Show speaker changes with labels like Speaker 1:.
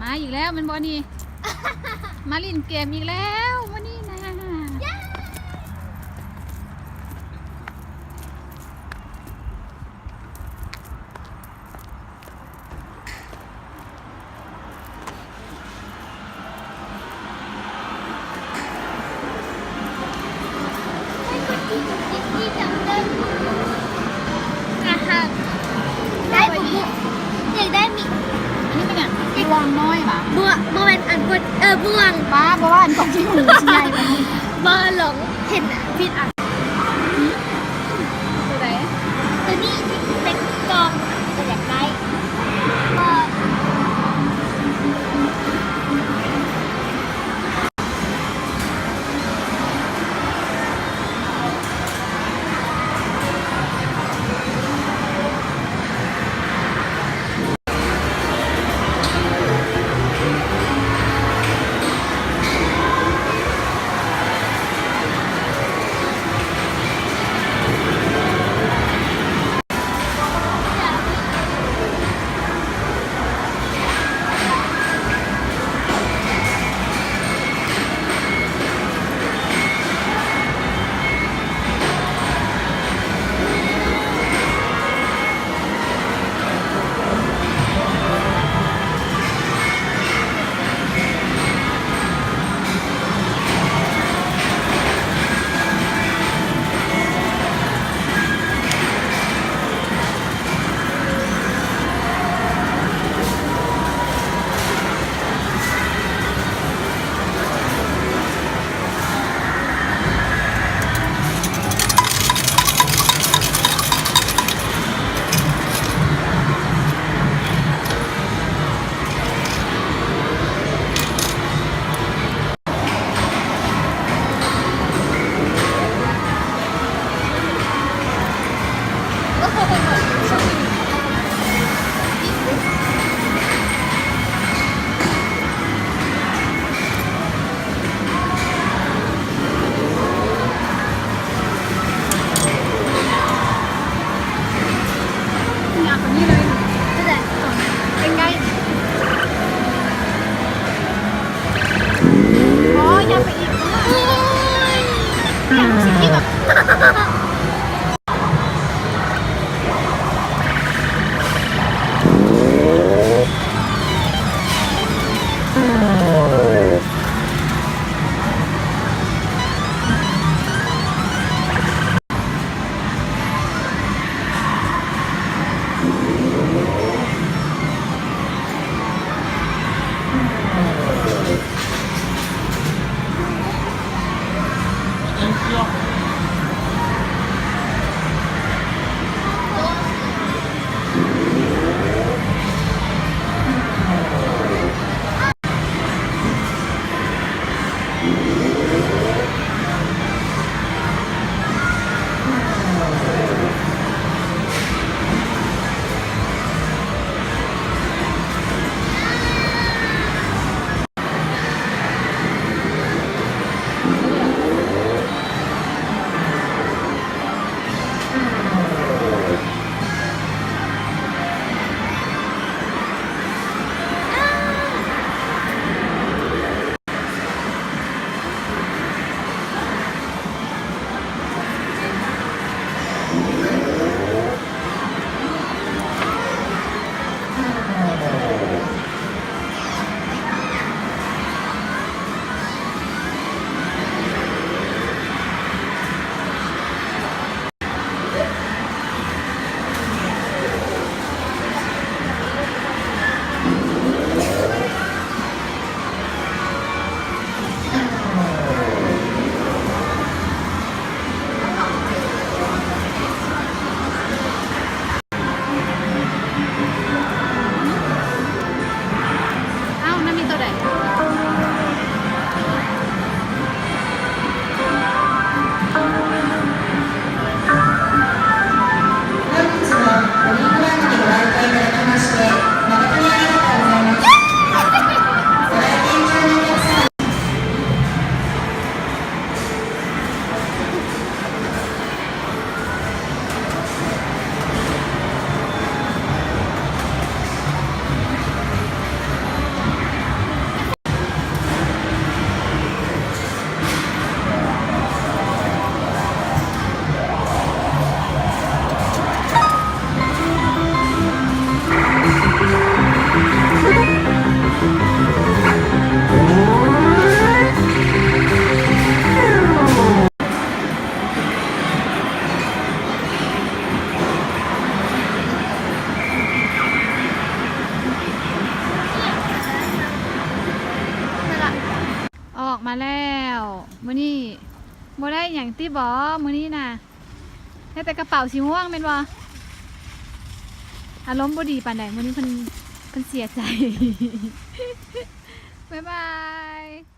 Speaker 1: มาอีกแล้วมันบอนี่ มาลินเกมอีกแล้ววันนี้นะ
Speaker 2: ได้ผมอยากได้มี
Speaker 1: อันนี้เป็นอย่างบวงน้อยปะ
Speaker 2: บัวเป็นอันกดบ่วง
Speaker 1: ป้าเพราะว่าอันกองที่หนูใหญ่กว่านี้
Speaker 2: บัวหลงเห็นผิดอัน
Speaker 1: ตัวไหน
Speaker 2: ตัวนี้เป็นกองจะอยากได้บัว
Speaker 1: บ่ได้อย่างที่บอมื้อนี้น่ะได้แต่กระเป๋าสีม่วงเป็นบ่อารมณ์บ่ดีปานใดมื้อนี้เพิ่นเสียใจ บ๊ายบาย